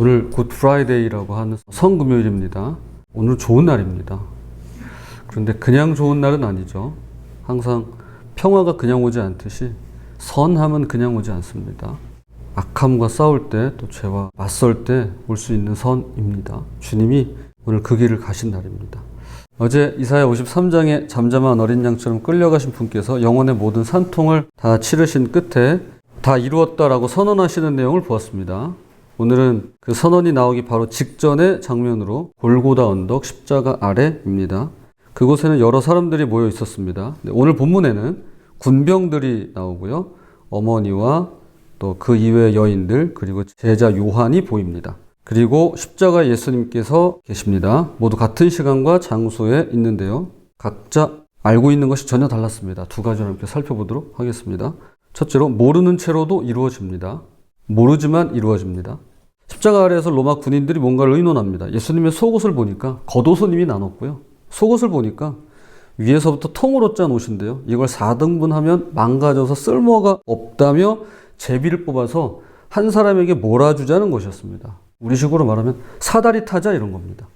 오늘 굿 프라이데이라고 하는 성금요일입니다. 오늘 좋은 날입니다. 그런데 그냥 좋은 날은 아니죠. 항상 평화가 그냥 오지 않듯이 선함은 그냥 오지 않습니다. 악함과 싸울 때, 또 죄와 맞설 때 올 수 있는 선입니다. 주님이 오늘 그 길을 가신 날입니다. 어제 이사야 53장에 잠잠한 어린 양처럼 끌려가신 분께서 영혼의 모든 산통을 다 치르신 끝에 다 이루었다라고 선언하시는 내용을 보았습니다. 오늘은 그 선언이 나오기 바로 직전의 장면으로 골고다 언덕 십자가 아래입니다. 그곳에는 여러 사람들이 모여 있었습니다. 오늘 본문에는 군병들이 나오고요. 어머니와 또 그 이외의 여인들 그리고 제자 요한이 보입니다. 그리고 십자가 예수님께서 계십니다. 모두 같은 시간과 장소에 있는데요. 각자 알고 있는 것이 전혀 달랐습니다. 두 가지를 함께 살펴보도록 하겠습니다. 첫째로 모르는 채로도 이루어집니다. 모르지만 이루어집니다. 십자가 아래에서 로마 군인들이 뭔가를 의논합니다. 예수님의 속옷을 보니까 겉옷은 이미 나눴고요. 속옷을 보니까 위에서부터 통으로 짠 옷인데요. 이걸 4등분하면 망가져서 쓸모가 없다며 제비를 뽑아서 한 사람에게 몰아주자는 것이었습니다. 우리식으로 말하면 사다리 타자 이런 겁니다.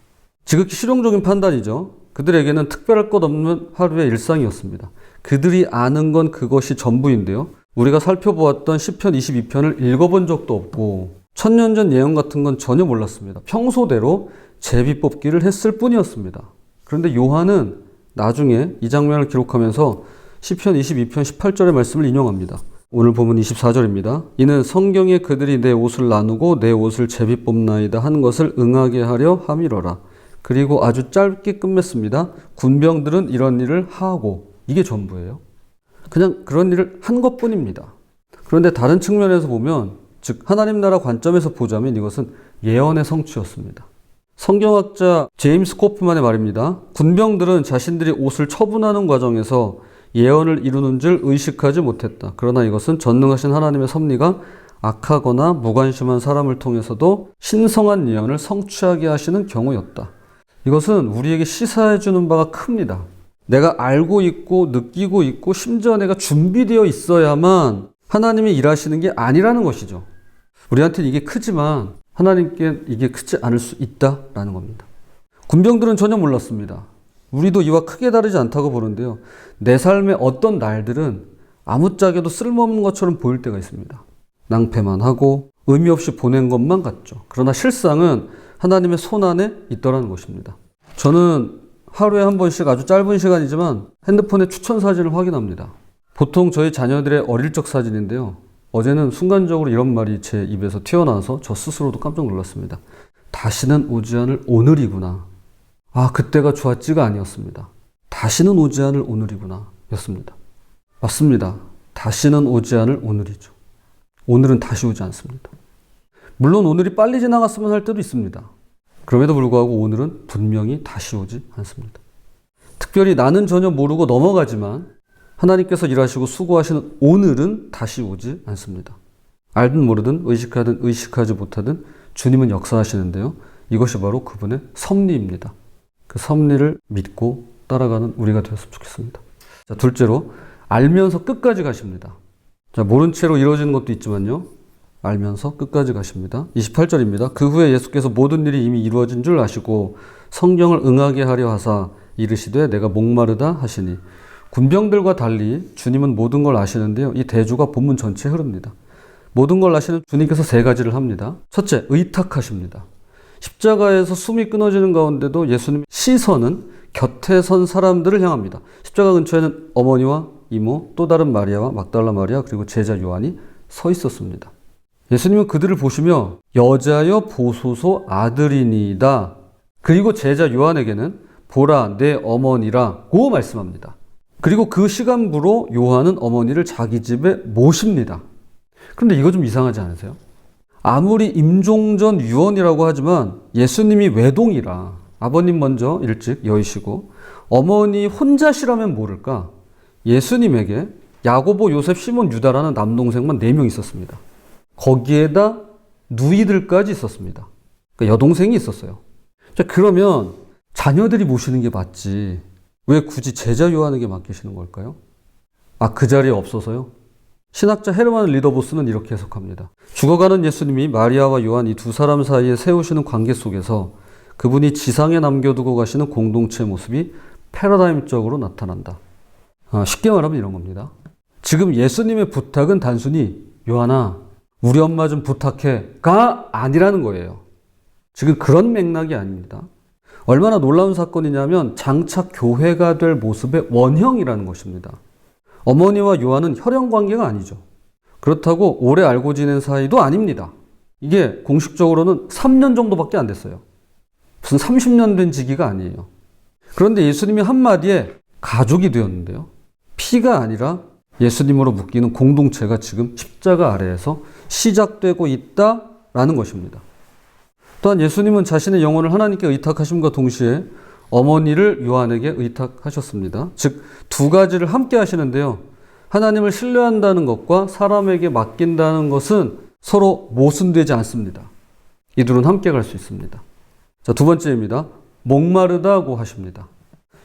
지극히 실용적인 판단이죠. 그들에게는 특별할 것 없는 하루의 일상이었습니다. 그들이 아는 건 그것이 전부인데요. 우리가 살펴보았던 시편 22편을 읽어본 적도 없고 천년 전 예언 같은 건 전혀 몰랐습니다. 평소대로 제비 뽑기를 했을 뿐이었습니다. 그런데 요한은 나중에 이 장면을 기록하면서 시편 22편 18절의 말씀을 인용합니다. 오늘 본문 24절입니다. 이는 성경에 그들이 내 옷을 나누고 내 옷을 제비 뽑나이다 한 것을 응하게 하려 함이러라. 그리고 아주 짧게 끝맺습니다. 군병들은 이런 일을 하고, 이게 전부예요. 그냥 그런 일을 한 것뿐입니다. 그런데 다른 측면에서 보면, 즉 하나님 나라 관점에서 보자면 이것은 예언의 성취였습니다. 성경학자 제임스 코프만의 말입니다. 군병들은 자신들이 옷을 처분하는 과정에서 예언을 이루는 줄 의식하지 못했다. 그러나 이것은 전능하신 하나님의 섭리가 악하거나 무관심한 사람을 통해서도 신성한 예언을 성취하게 하시는 경우였다. 이것은 우리에게 시사해 주는 바가 큽니다. 내가 알고 있고 느끼고 있고 심지어 내가 준비되어 있어야만 하나님이 일하시는 게 아니라는 것이죠. 우리한테는 이게 크지만 하나님께 이게 크지 않을 수 있다라는 겁니다. 군병들은 전혀 몰랐습니다. 우리도 이와 크게 다르지 않다고 보는데요. 내 삶의 어떤 날들은 아무짝에도 쓸모없는 것처럼 보일 때가 있습니다. 낭패만 하고 의미 없이 보낸 것만 같죠. 그러나 실상은 하나님의 손안에 있더라는 것입니다. 저는 하루에 한 번씩 아주 짧은 시간이지만 핸드폰에 추천 사진을 확인합니다. 보통 저희 자녀들의 어릴 적 사진인데요. 어제는 순간적으로 이런 말이 제 입에서 튀어나와서 저 스스로도 깜짝 놀랐습니다. 다시는 오지 않을 오늘이구나. 아, 그때가 좋았지가 아니었습니다. 다시는 오지 않을 오늘이구나 였습니다. 맞습니다. 다시는 오지 않을 오늘이죠. 오늘은 다시 오지 않습니다. 물론 오늘이 빨리 지나갔으면 할 때도 있습니다. 그럼에도 불구하고 오늘은 분명히 다시 오지 않습니다. 특별히 나는 전혀 모르고 넘어가지만 하나님께서 일하시고 수고하시는 오늘은 다시 오지 않습니다. 알든 모르든 의식하든 의식하지 못하든 주님은 역사하시는데요. 이것이 바로 그분의 섭리입니다. 그 섭리를 믿고 따라가는 우리가 되었으면 좋겠습니다. 자, 둘째로 알면서 끝까지 가십니다. 자, 모른 채로 이루어지는 것도 있지만요. 알면서 끝까지 가십니다. 28절입니다. 그 후에 예수께서 모든 일이 이미 이루어진 줄 아시고 성경을 응하게 하려 하사 이르시되 내가 목마르다 하시니 군병들과 달리 주님은 모든 걸 아시는데요. 이 대조가 본문 전체에 흐릅니다. 모든 걸 아시는 주님께서 세 가지를 합니다. 첫째, 의탁하십니다. 십자가에서 숨이 끊어지는 가운데도 예수님의 시선은 곁에 선 사람들을 향합니다. 십자가 근처에는 어머니와 이모, 또 다른 마리아와 막달라 마리아 그리고 제자 요한이 서 있었습니다. 예수님은 그들을 보시며 여자여 보소서 아들이니이다. 그리고 제자 요한에게는 보라 내 어머니라고 말씀합니다. 그리고 그 시간부로 요한은 어머니를 자기 집에 모십니다. 그런데 이거 좀 이상하지 않으세요? 아무리 임종전 유언이라고 하지만 예수님이 외동이라 아버님 먼저 일찍 여의시고 어머니 혼자시라면 모를까 예수님에게 야고보, 요셉, 시몬, 유다라는 남동생만 4명 있었습니다. 거기에다 누이들까지 있었습니다. 그러니까 여동생이 있었어요. 자, 그러면 자녀들이 모시는 게 맞지 왜 굳이 제자 요한에게 맡기시는 걸까요? 아, 그 자리에 없어서요? 신학자 헤르만 리더보스는 이렇게 해석합니다. 죽어가는 예수님이 마리아와 요한 이 두 사람 사이에 세우시는 관계 속에서 그분이 지상에 남겨두고 가시는 공동체의 모습이 패러다임적으로 나타난다. 쉽게 말하면 이런 겁니다. 지금 예수님의 부탁은 단순히 요한아, 우리 엄마 좀 부탁해가 아니라는 거예요. 지금 그런 맥락이 아닙니다. 얼마나 놀라운 사건이냐면 장차 교회가 될 모습의 원형이라는 것입니다. 어머니와 요한은 혈연 관계가 아니죠. 그렇다고 오래 알고 지낸 사이도 아닙니다. 이게 공식적으로는 3년 정도밖에 안 됐어요. 무슨 30년 된 지기가 아니에요. 그런데 예수님이 한마디에 가족이 되었는데요. 피가 아니라 예수님으로 묶이는 공동체가 지금 십자가 아래에서 시작되고 있다라는 것입니다. 또한 예수님은 자신의 영혼을 하나님께 의탁하심과 동시에 어머니를 요한에게 의탁하셨습니다. 즉, 두 가지를 함께 하시는데요. 하나님을 신뢰한다는 것과 사람에게 맡긴다는 것은 서로 모순되지 않습니다. 이 둘은 함께 갈 수 있습니다. 자, 두 번째입니다. 목마르다고 하십니다.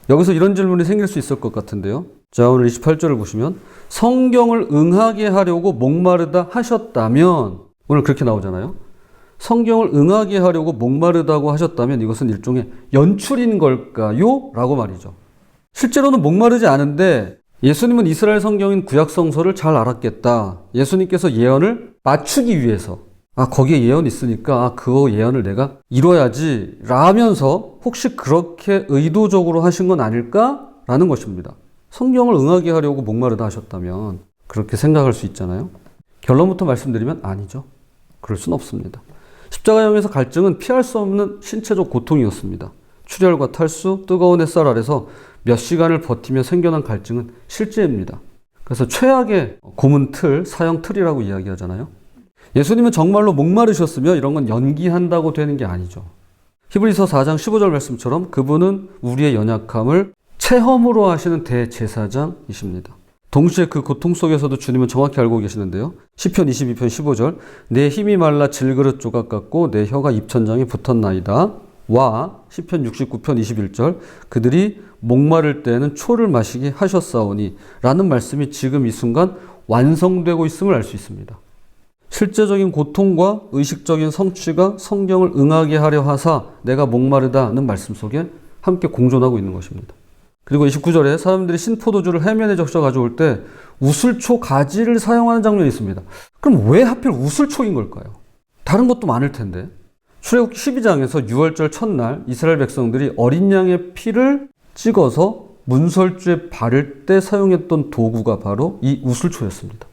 여기서 이런 질문이 생길 수 있을 것 같은데요. 자, 오늘 28절을 보시면 성경을 응하게 하려고 목마르다 하셨다면, 오늘 그렇게 나오잖아요. 성경을 응하게 하려고 목마르다고 하셨다면 이것은 일종의 연출인 걸까요? 라고 말이죠. 실제로는 목마르지 않은데 예수님은 이스라엘 성경인 구약 성서를 잘 알았겠다. 예수님께서 예언을 맞추기 위해서 거기에 예언이 있으니까 그 예언을 내가 이뤄야지 라면서 혹시 그렇게 의도적으로 하신 건 아닐까라는 것입니다. 성경을 응하게 하려고 목마르다 하셨다면 그렇게 생각할 수 있잖아요. 결론부터 말씀드리면 아니죠. 그럴 수는 없습니다. 십자가형에서 갈증은 피할 수 없는 신체적 고통이었습니다. 출혈과 탈수, 뜨거운 햇살 아래서 몇 시간을 버티며 생겨난 갈증은 실제입니다. 그래서 최악의 고문 틀, 사형 틀이라고 이야기하잖아요. 예수님은 정말로 목마르셨으며 이런 건 연기한다고 되는 게 아니죠. 히브리서 4장 15절 말씀처럼 그분은 우리의 연약함을 체험으로 하시는 대제사장이십니다. 동시에 그 고통 속에서도 주님은 정확히 알고 계시는데요. 시편 22편 15절 내 힘이 말라 질그릇 조각 같고 내 혀가 입천장에 붙었나이다. 와 시편 69편 21절 그들이 목마를 때에는 초를 마시게 하셨사오니 라는 말씀이 지금 이 순간 완성되고 있음을 알 수 있습니다. 실제적인 고통과 의식적인 성취가 성경을 응하게 하려 하사 내가 목마르다는 말씀 속에 함께 공존하고 있는 것입니다. 그리고 29절에 사람들이 신포도주를 해면에 적셔 가져올 때 우슬초 가지를 사용하는 장면이 있습니다. 그럼 왜 하필 우슬초인 걸까요? 다른 것도 많을 텐데. 출애굽기 12장에서 유월절 첫날 이스라엘 백성들이 어린 양의 피를 찍어서 문설주에 바를 때 사용했던 도구가 바로 이 우슬초였습니다.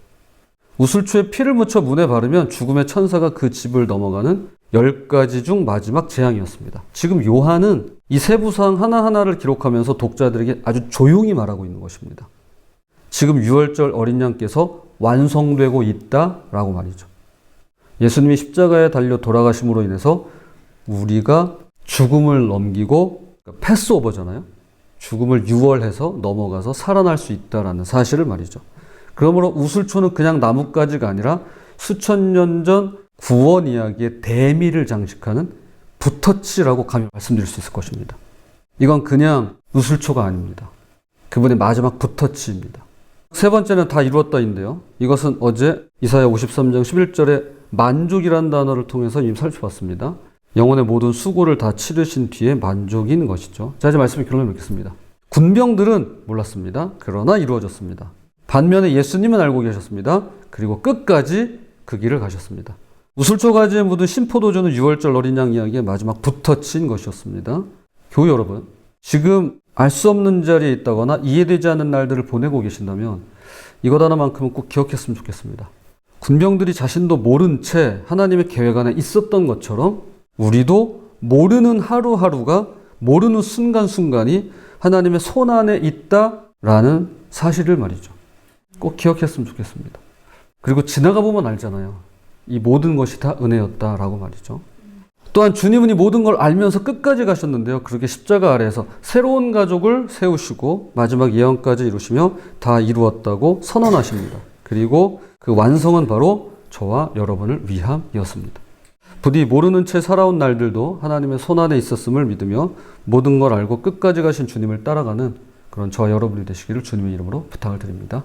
우슬초에 피를 묻혀 문에 바르면 죽음의 천사가 그 집을 넘어가는 10가지 중 마지막 재앙이었습니다. 지금 요한은 이 세부사항 하나하나를 기록하면서 독자들에게 아주 조용히 말하고 있는 것입니다. 지금 유월절 어린 양께서 완성되고 있다라고 말이죠. 예수님이 십자가에 달려 돌아가심으로 인해서 우리가 죽음을 넘기고 패스오버잖아요. 죽음을 유월해서 넘어가서 살아날 수 있다라는 사실을 말이죠. 그러므로 우슬초는 그냥 나뭇가지가 아니라 수천 년 전 구원 이야기의 대미를 장식하는 붓터치라고 감히 말씀드릴 수 있을 것입니다. 이건 그냥 우슬초가 아닙니다. 그분의 마지막 붓터치입니다. 세 번째는 다 이루었다인데요. 이것은 어제 이사야 53장 11절에 만족이라는 단어를 통해서 이미 살펴봤습니다. 영혼의 모든 수고를 다 치르신 뒤에 만족인 것이죠. 자, 이제 말씀의 결론을 맺겠습니다. 군병들은 몰랐습니다. 그러나 이루어졌습니다. 반면에 예수님은 알고 계셨습니다. 그리고 끝까지 그 길을 가셨습니다. 우슬초 가지에 묻은 신포도주는 유월절 어린 양 이야기의 마지막 붓터치인 것이었습니다. 교회 여러분, 지금 알 수 없는 자리에 있다거나 이해되지 않는 날들을 보내고 계신다면 이것 하나만큼은 꼭 기억했으면 좋겠습니다. 군병들이 자신도 모른 채 하나님의 계획 안에 있었던 것처럼 우리도 모르는 하루하루가, 모르는 순간순간이 하나님의 손 안에 있다라는 사실을 말이죠. 꼭 기억했으면 좋겠습니다. 그리고 지나가 보면 알잖아요. 이 모든 것이 다 은혜였다라고 말이죠. 또한 주님은 이 모든 걸 알면서 끝까지 가셨는데요. 그렇게 십자가 아래에서 새로운 가족을 세우시고 마지막 예언까지 이루시며 다 이루었다고 선언하십니다. 그리고 그 완성은 바로 저와 여러분을 위함이었습니다. 부디 모르는 채 살아온 날들도 하나님의 손 안에 있었음을 믿으며 모든 걸 알고 끝까지 가신 주님을 따라가는 그런 저와 여러분이 되시기를 주님의 이름으로 부탁을 드립니다.